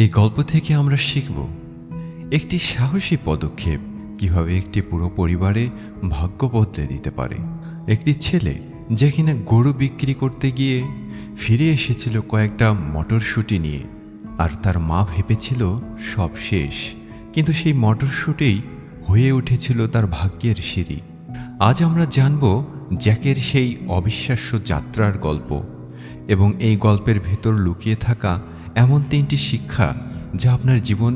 এই গল্প থেকে আমরা শিখব একটি সাহসী পদক্ষেপ কিভাবে একটি পুরো পরিবারে ভাগ্য বদলে দিতে পারে। একটি ছেলে যে কিনা গরু বিক্রি করতে গিয়ে ফিরে এসেছিল কয়েকটা মটরশুঁটি নিয়ে, আর তার মা ভেবেছিল সব শেষ, কিন্তু সেই মটরশুঁটিই হয়ে উঠেছিল তার ভাগ্যের সিঁড়ি। আজ আমরা জানব জ্যাকের সেই অবিশ্বাস্য যাত্রার গল্প এবং এই গল্পের ভেতর লুকিয়ে থাকা এমন 3টি শিক্ষা যা আপনার জীবন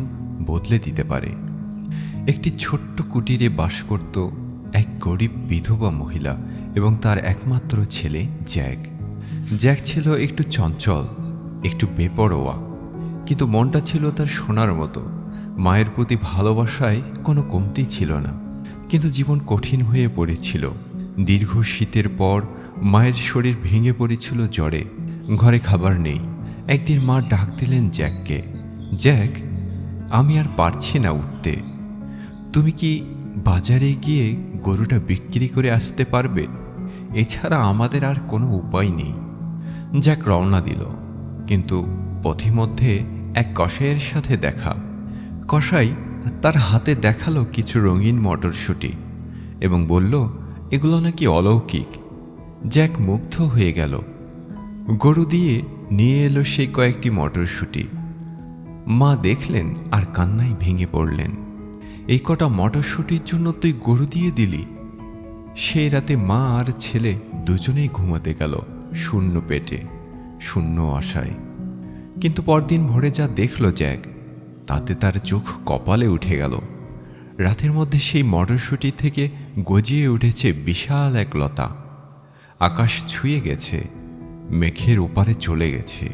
বদলে দিতে পারে। একটি ছোট্ট কুটিরে বাস করত এক গরিব বিধবা মহিলা এবং তার একমাত্র ছেলে জ্যাক। জ্যাক ছিল একটু চঞ্চল, একটু বেপরোয়া, কিন্তু মনটা ছিল তার সোনার মতো। মায়ের প্রতি ভালোবাসায় কোনো কমতি ছিল না, কিন্তু জীবন কঠিন হয়ে পড়েছিল। দীর্ঘ শীতের পর মায়ের শরীর ভেঙে পড়েছিল জ্বরে, ঘরে খাবার নেই। একদিন মা ডাক দিলেন জ্যাককে, জ্যাক, আমি আর পারছি না উঠতে, তুমি কি বাজারে গিয়ে গরুটা বিক্রি করে আসতে পারবে? এছাড়া আমাদের আর কোনো উপায় নেই। জ্যাক রওনা দিল, কিন্তু পথিমধ্যে এক কসাইয়ের সাথে দেখা। কসাই তার হাতে দেখালো কিছু রঙিন মটরশুঁটি এবং বলল, এগুলো নাকি অলৌকিক। জ্যাক মুগ্ধ হয়ে গেল। গরু দিয়ে নিয়ে এলো সেই কয়েকটি মটরশুঁটি। মা দেখলেন আর কান্নায় ভেঙে পড়লেন। এই কটা মটরশুঁটির জন্য তুই গরু দিয়ে দিলি? সেই রাতে মা আর ছেলে দুজনেই ঘুমাতে গেল, শূন্য পেটে, শূন্য আশায়। কিন্তু পরদিন ভোরে যা দেখল জ্যাক, তাতে তার চোখ কপালে উঠে গেল। রাতের মধ্যে সেই মটরশুঁটি থেকে গজিয়ে উঠেছে বিশাল এক লতা। আকাশ ছুঁয়ে গেছে, মেঘের ওপারে চলে গেছে,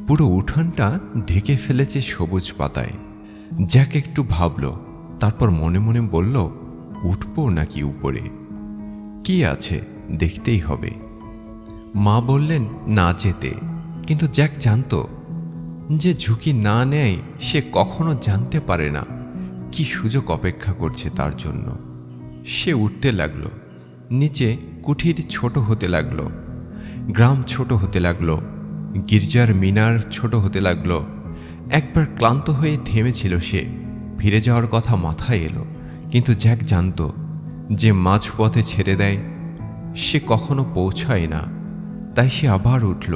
পুরো উঠানটা ঢেকে ফেলেছে সবুজ পাতায়। জ্যাক একটু ভাবল, তারপর মনে মনে বলল, উঠবো নাকি উপরে? কি আছে, দেখতেই হবে। মা বললেন না যেতে, কিন্তু জ্যাক জানত যে ঝুঁকি না নেয় সে কখনো জানতে পারে না কি সুযোগ অপেক্ষা করছে তার জন্য। সে উঠতে লাগলো। নিচে কুঠির ছোট হতে লাগলো, গ্রাম ছোট হতে লাগলো, গির্জার মিনার ছোট হতে লাগলো। একবার ক্লান্ত হয়ে থেমেছিল সে, ফিরে যাওয়ার কথা মাথায় এলো, কিন্তু জ্যাক জানত যে মাঝপথে ছেড়ে দেয় সে কখনো পৌঁছায় না। তাই সে আবার উঠল,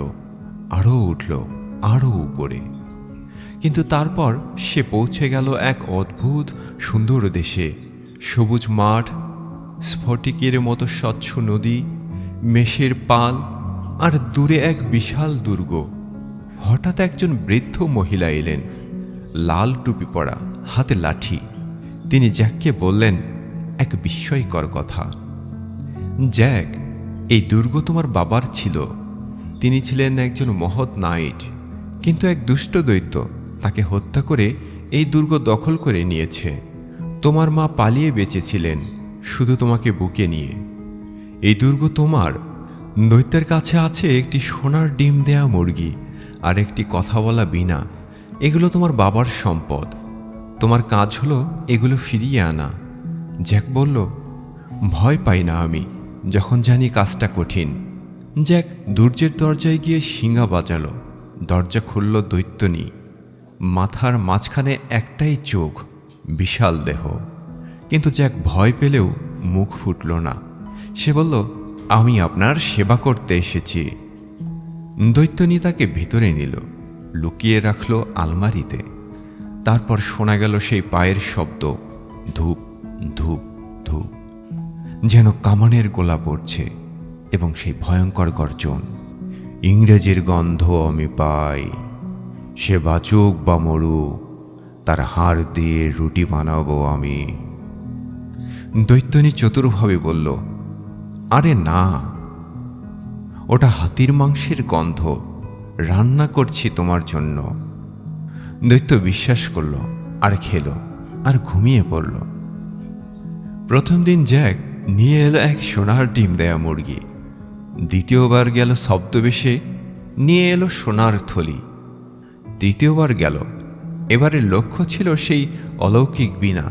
আরও উঠল, আরও উপরে। কিন্তু তারপর সে পৌঁছে গেল এক অদ্ভুত সুন্দর দেশে। সবুজ মাঠ, স্ফটিকের মতো স্বচ্ছ নদী, মেষের পাল, আর দূরে এক বিশাল দুর্গ। হঠাৎ একজন বৃদ্ধ মহিলা এলেন, লাল টুপি পরা, হাতে লাঠি। তিনি জ্যাককে বললেন এক বিস্ময়কর কথা, জ্যাক, এই দুর্গ তোমার বাবার ছিল। তিনি ছিলেন একজন মহৎ নাইট, কিন্তু এক দুষ্ট দৈত্য তাকে হত্যা করে এই দুর্গ দখল করে নিয়েছে। তোমার মা পালিয়ে বেঁচেছিলেন শুধু তোমাকে বুকে নিয়ে। এই দুর্গ তোমার। দৈত্যের কাছে আছে একটি সোনার ডিম দেয়া মুরগি আর একটি কথা বলা বীণা। এগুলো তোমার বাবার সম্পদ। তোমার কাজ হলো এগুলো ফিরিয়ে আনা। জ্যাক বলল, ভয় পাই না আমি যখন জানি কাজটা কঠিন। জ্যাক দুর্যের দরজায় গিয়ে শিঙা বাজালো। দরজা খুলল দৈত্যনী। মাথার মাঝখানে একটাই চোখ, বিশাল দেহ। কিন্তু জ্যাক ভয় পেলেও মুখ ফুটল না। সে বলল, আমি আপনার সেবা করতে এসেছি। দৈত্যনী তাকে ভিতরে নিল, লুকিয়ে রাখল আলমারিতে। তারপর শোনা গেল সেই পায়ের শব্দ, ধূপ ধূপ ধূপ, যেন কামানের গোলা পড়ছে, এবং সেই ভয়ঙ্কর গর্জন, ইংরেজির গন্ধ আমি পাই, সে বাঁচুক বা মরুক, তার হাড় দিয়ে রুটি বানাবো আমি। দৈত্যনী চতুরভাবে বলল, আরে না, ওটা হাতির মাংসের গন্ধ, রান্না করছি তোমার জন্য। দৈত্য বিশ্বাস করল আর খেল আর ঘুমিয়ে পড়ল। প্রথম দিন জ্যাক নিয়ে এলো এক সোনার ডিম দেয়া মুরগি। দ্বিতীয়বার গেল ছদ্মবেশে, নিয়ে এলো সোনার থলি। তৃতীয়বার গেল, এবারে লক্ষ্য ছিল সেই অলৌকিক বীণা,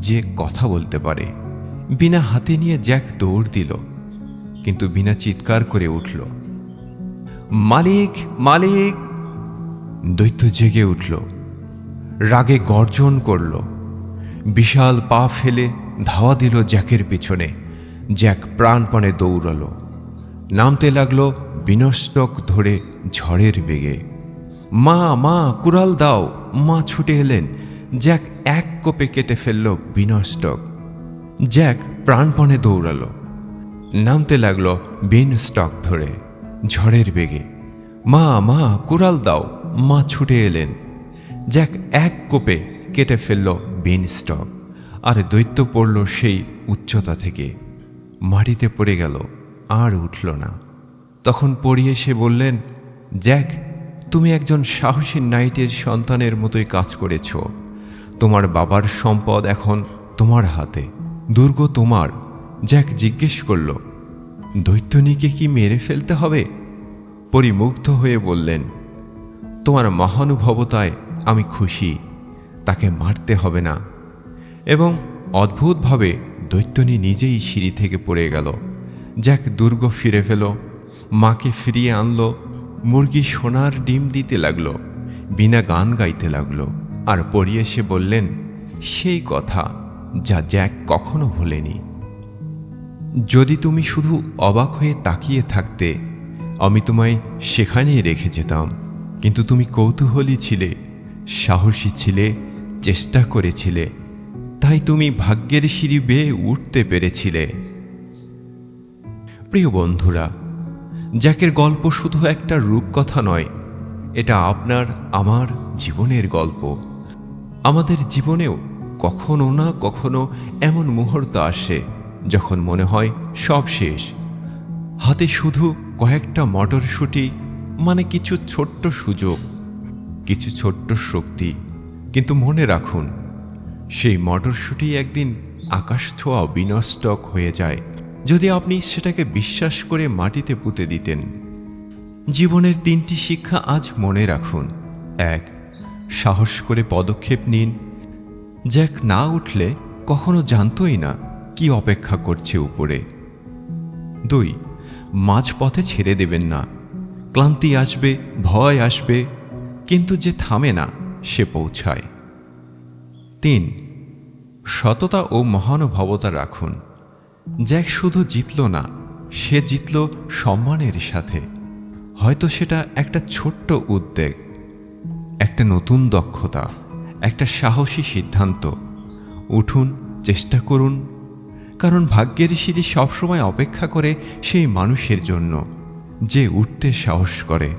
যে কথা বলতে পারে। বীণা হাতে নিয়ে জ্যাক দৌড় দিল, কিন্তু বীণা চিৎকার করে উঠল, মালিক, মালিক। দৈত্য জেগে উঠল, রাগে গর্জন করল, বিশাল পা ফেলে ধাওয়া দিল জ্যাকের পিছনে। জ্যাক প্রাণপণে দৌড়ালো, নামতে লাগলো বিনষ্টক ধরে ঝড়ের বেগে। মা মা কুড়াল দাও! মা ছুটে এলেন। জ্যাক এক কোপে কেটে ফেলল বিনষ্টক। জ্যাক প্রাণপণে দৌড়ালো, নামতে লাগলো বিনস্টক ধরে ঝড়ের বেগে। মা মা কুড়াল দাও! মা ছুটে এলেন। জ্যাক এক কোপে কেটে ফেলল বিনস্টক, আর দৈত্য পড়ল সেই উচ্চতা থেকে, মাটিতে পড়ে গেল, আর উঠল না। তখন পড়ি এসে বললেন, জ্যাক, তুমি একজন সাহসী নাইটের সন্তানের মতোই কাজ করেছ। তোমার বাবার সম্পদ এখন তোমার হাতে, দুর্গ তোমার। জ্যাক জিজ্ঞেস করল, দৈত্যনীকে কি মেরে ফেলতে হবে? পরিমুগ্ধ হয়ে বললেন, তোমার মহানুভবতায় আমি খুশি, তাকে মারতে হবে না। এবং অদ্ভুতভাবে দৈত্যনী নিজেই সিঁড়ি থেকে পড়ে গেল। জ্যাক দুর্গ ফিরে পেল, মাকে ফিরিয়ে আনল, মুরগি সোনার ডিম দিতে লাগলো, বিনা গান গাইতে লাগলো। আর পড়ি এসে বললেন সেই কথা যা জ্যাক কখনো ভোলেনি। যদি তুমি শুধু অবাক হয়ে তাকিয়ে থাকতে, আমি তোমায় সেখানেই রেখে যেতাম। কিন্তু তুমি কৌতূহলী ছিলে, সাহসী ছিলে, চেষ্টা করেছিলে, তাই তুমি ভাগ্যের সিঁড়ি বেয়ে উঠতে পেরেছিলে। প্রিয় বন্ধুরা, জ্যাকের গল্প শুধু একটা রূপকথা নয়, এটা আপনার আমার জীবনের গল্প। আমাদের জীবনেও কখনো না কখনো এমন মুহূর্ত আসে যখন মনে হয় সব শেষ, হাতে শুধু কয়েকটা মটরশুঁটি, মানে কিছু ছোট্ট সুযোগ, কিছু ছোট্ট শক্তি। কিন্তু মনে রাখুন, সেই মটরশুঁটি একদিন আকাশ ছোঁয়া বিনষ্টক হয়ে যায় যদি আপনি সেটাকে বিশ্বাস করে মাটিতে পুঁতে দিতেন। জীবনের 3টি শিক্ষা আজ মনে রাখুন। 1. সাহস করে পদক্ষেপ নিন। জ্যাক না উঠলে কখনো জানতই না কি অপেক্ষা করছে উপরে। 2. মাঝপথে ছেড়ে দেবেন না। ক্লান্তি আসবে, ভয় আসবে, কিন্তু যে থামে না সে পৌঁছায়। 3. সততা ও মহানুভবতা রাখুন। জ্যাক শুধু জিতল না, সে জিতল সম্মানের সাথে। হয়তো সেটা একটা ছোট্ট উদ্বেগ, একটা নতুন দক্ষতা, একটা সাহসী সিদ্ধান্ত। উঠুন, চেষ্টা করুন, কারণ ভাগ্যের সিঁড়ি সবসময় অপেক্ষা করে সেই মানুষের জন্য যে উঠতে সাহস করে।